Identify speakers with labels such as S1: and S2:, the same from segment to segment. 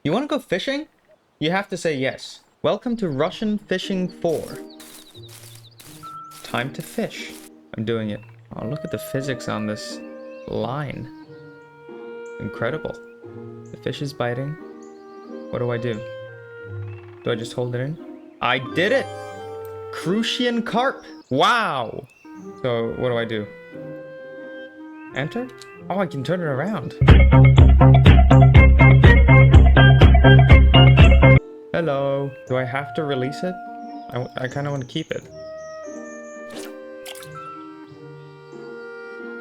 S1: You want to go fishing? You have to say yes. Welcome to Russian Fishing 4. Time to fish. I'm doing it. Oh, look at the physics on this line. Incredible. The fish is biting. What do I do? Do I just hold it in? I did it! Crucian carp! Wow! So, what do I do? Enter? Oh, I can turn it around. Hello. Do I have to release it? I kind of want to keep it.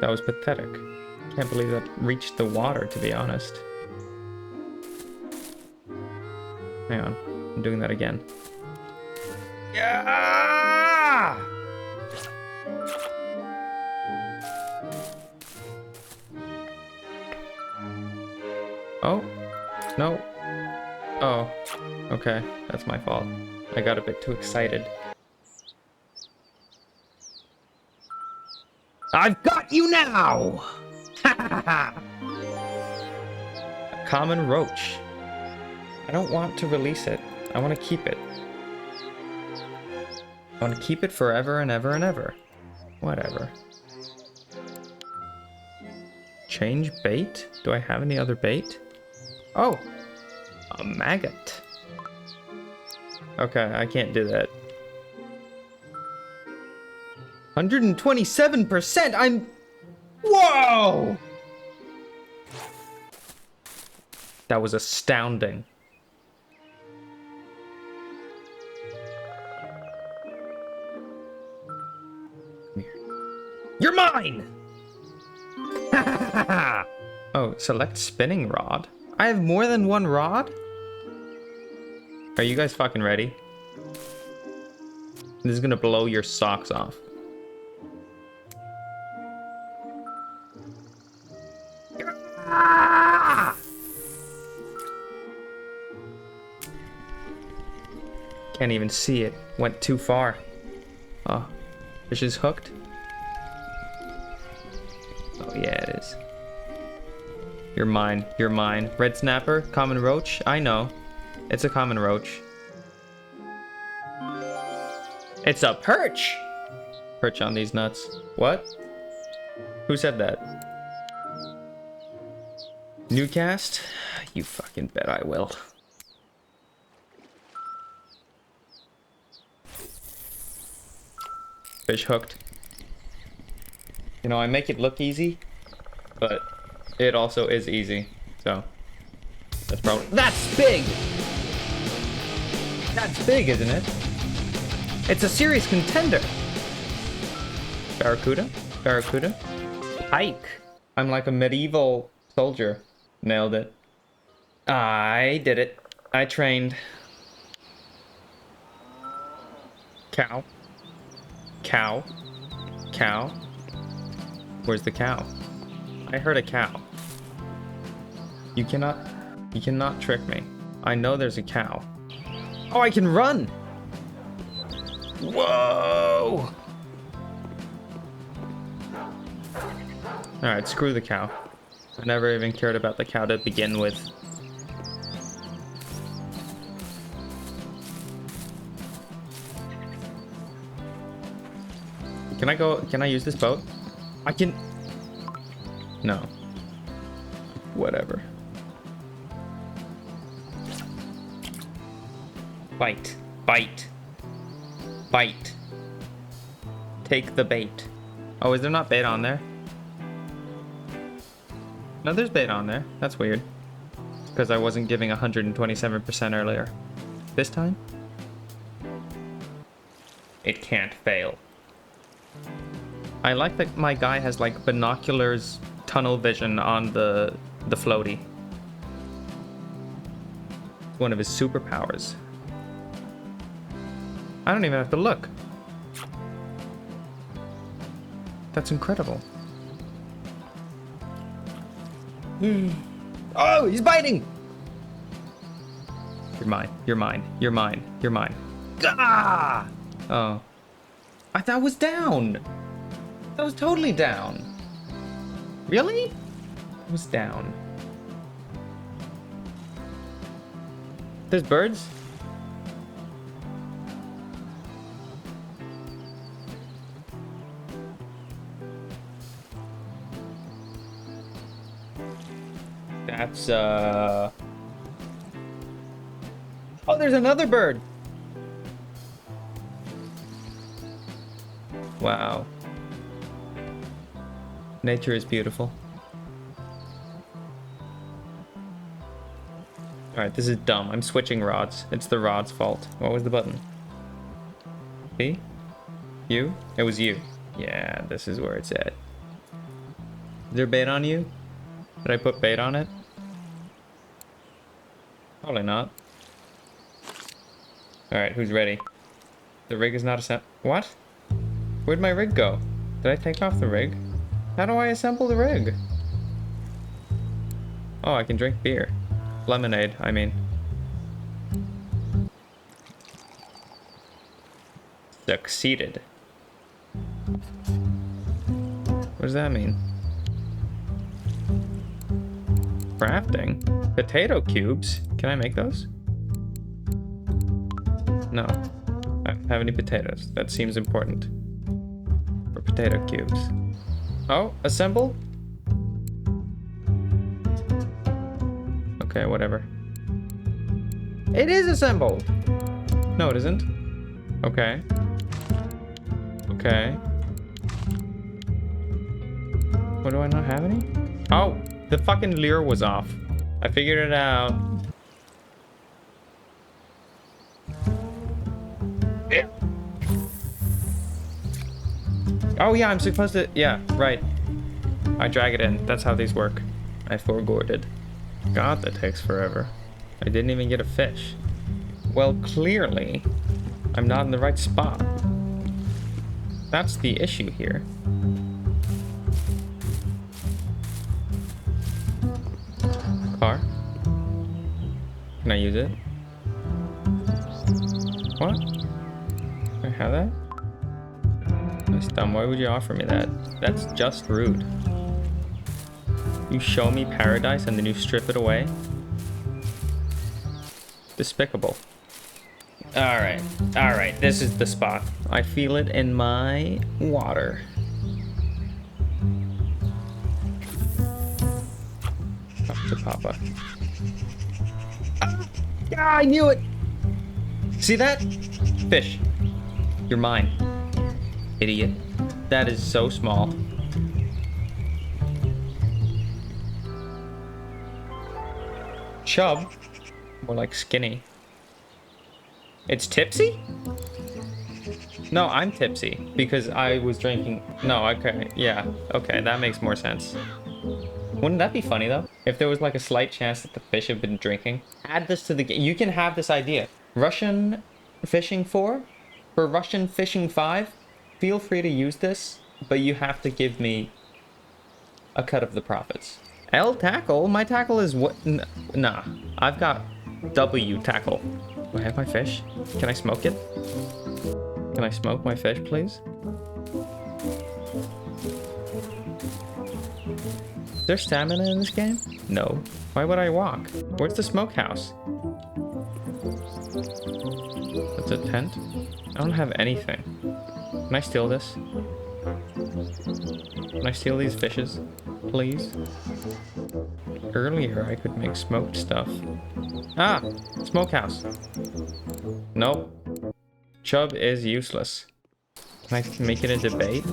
S1: That was pathetic. Can't believe that reached the water, to be honest. Hang on. I'm doing that again. Yeah! Oh. No. Oh. Okay. That's my fault. I got a bit too excited. I've got you now! A common roach. I don't want to release it. I want to keep it. I want to keep it forever and ever and ever. Whatever. Change bait? Do I have any other bait? Oh! A maggot. Okay, I can't do that. 127%! I'm... Whoa! That was astounding. Come here. You're mine! Oh, select spinning rod. I have more than one rod? Are you guys fucking ready? This is gonna blow your socks off. Can't even see it. Went too far. Oh, fish is hooked. Oh yeah, it is. You're mine. You're mine. Red snapper, common roach. I know. It's a common roach. It's a perch! Perch on these nuts. What? Who said that? New cast? You fucking bet I will. Fish hooked. You know, I make it look easy, but it also is easy. So, that's probably... That's big! That's big, isn't it? It's a serious contender. Barracuda? Barracuda? Pike. I'm like a medieval soldier. Nailed it. I did it. I trained. Cow. Cow. Cow. Where's the cow? I heard a cow. You cannot trick me. I know there's a cow. Oh, I can run! Whoa! Alright, screw the cow. I never even cared about the cow to begin with. Can I use this boat? I can... No. Whatever. Bite. Bite. Bite. Take the bait. Oh, is there not bait on there? No, there's bait on there. That's weird. Because I wasn't giving 127% earlier. This time? It can't fail. I like that my guy has like binoculars, tunnel vision on the floaty. One of his superpowers. I don't even have to look. That's incredible. Oh, he's biting! You're mine. You're mine. You're mine. You're mine. Ah! Oh. That was down. That was totally down. Really? It was down. There's birds? That's, Oh, there's another bird! Wow. Nature is beautiful. Alright, this is dumb. I'm switching rods. It's the rod's fault. What was the button? B? You? It was you. Yeah, this is where it's at. Is there bait on you? Did I put bait on it? Probably not. Alright, who's ready? The rig is not assembled. What? Where'd my rig go? Did I take off the rig? How do I assemble the rig? Oh, I can drink beer. Lemonade, I mean. Succeeded. What does that mean? Crafting? Potato cubes? Can I make those? No. I don't have any potatoes. That seems important. For potato cubes. Oh, assemble? Okay, whatever. It is assembled! No, it isn't. Okay. Okay. What, do I not have any? Oh, the fucking lure was off. I figured it out. Oh yeah, I'm supposed to... Yeah, right. I drag it in. That's how these work. I forgorded. God, that takes forever. I didn't even get a fish. Well, clearly, I'm not in the right spot. That's the issue here. Car? Can I use it? What? Can I have that? That's dumb. Why would you offer me that? That's just rude. You show me paradise and then you strip it away? Despicable. Alright. Alright. This is the spot. I feel it in my water. Up to Papa. Ah, I knew it! See that? Fish. You're mine. Idiot. That is so small. Chub? More like skinny. It's tipsy? No, I'm tipsy because I was drinking. No, okay. Yeah. Okay, that makes more sense. Wouldn't that be funny though? If there was like a slight chance that the fish have been drinking. Add this to the game. You can have this idea. Russian fishing 4 for Russian fishing 5. Feel free to use this, but you have to give me a cut of the profits. L tackle? My tackle is what? Nah, I've got W tackle. Do I have my fish? Can I smoke it? Can I smoke my fish, please? Is there stamina in this game? No. Why would I walk? Where's the smokehouse? That's a tent? I don't have anything. Can I steal this? Can I steal these fishes, please? Earlier, I could make smoked stuff. Ah! Smokehouse. Nope. Chub is useless. Can I make it a debate?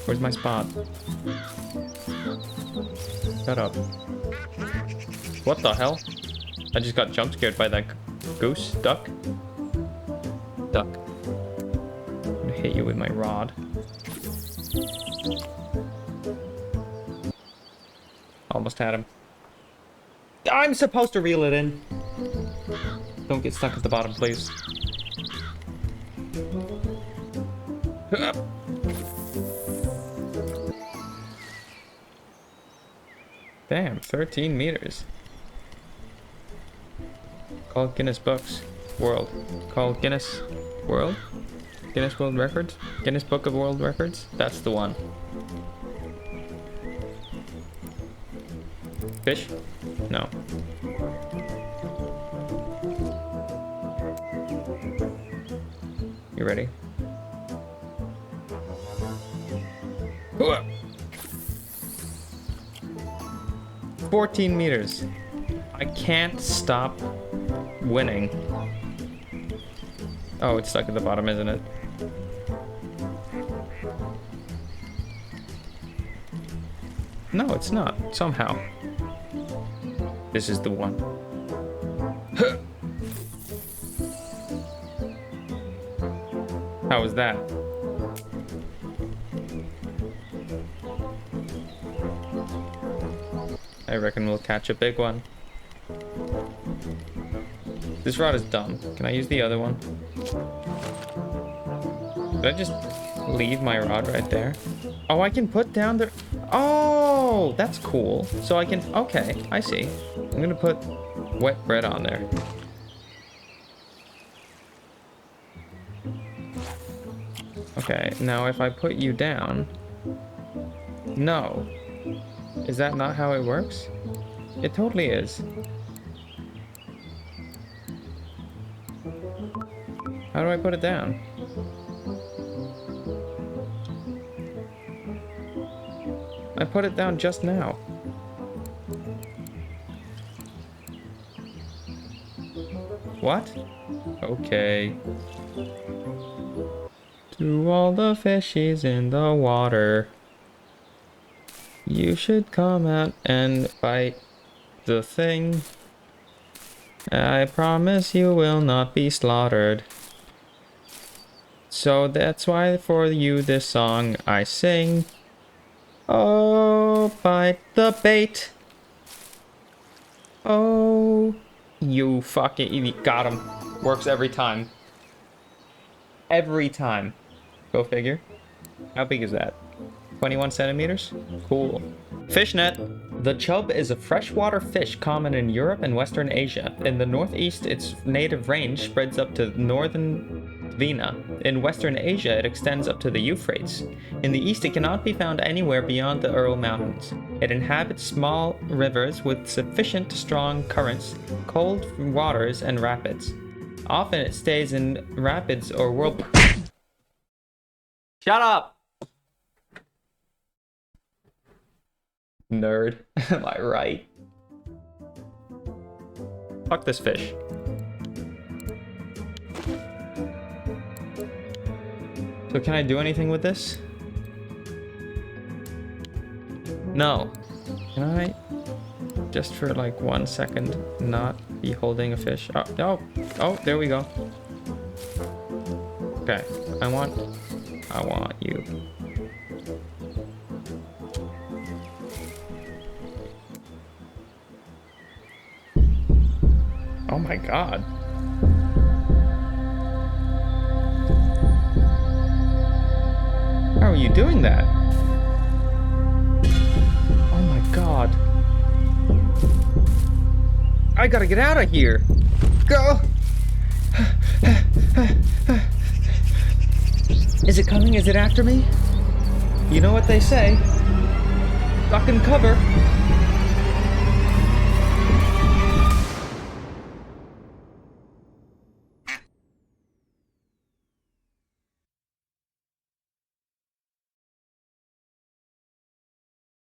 S1: Where's my spot? Shut up. What the hell? I just got jump scared by that goose. Duck? Duck. I'm gonna hit you with my rod. Almost had him. I'm supposed to reel it in. Don't get stuck at the bottom, please. Damn, 13 meters. Call Guinness Books World. Call Guinness World? Guinness World Records? Guinness Book of World Records? That's the one. Fish? No. You ready? 14 meters. I can't stop winning. Oh, it's stuck at the bottom, isn't it? No, it's not. Somehow. This is the one. How was that? I reckon we'll catch a big one. This rod is dumb. Can I use the other one? Did I just leave my rod right there? Oh, I can put down the... Oh, that's cool. So I can... Okay, I see. I'm gonna put wet bread on there. Okay, now if I put you down... No. Is that not how it works? It totally is. How do I put it down? I put it down just now. What? Okay. To all the fishies in the water, you should come out and fight the thing. I promise you will not be slaughtered. So that's why for you this song I sing. Oh, bite the bait. Oh, you fucking idiot. Got him. Works every time. Every time. Go figure. How big is that? 21 centimeters? Cool. Fishnet. The chub is a freshwater fish common in Europe and Western Asia. In the northeast, its native range spreads up to northern Vina. In Western Asia, it extends up to the Euphrates. In the east, it cannot be found anywhere beyond the Ural Mountains. It inhabits small rivers with sufficient strong currents, cold waters, and rapids. Often it stays in rapids or whirlpools. Shut up! Nerd. Am I right? Fuck this fish. So can I do anything with this? No. Can I, just for like 1 second, not be holding a fish? Oh, there we go. Okay, I want you. Oh my god. How are you doing that? Oh my god. I gotta get out of here. Go! Is it coming? Is it after me? You know what they say. Duck and cover.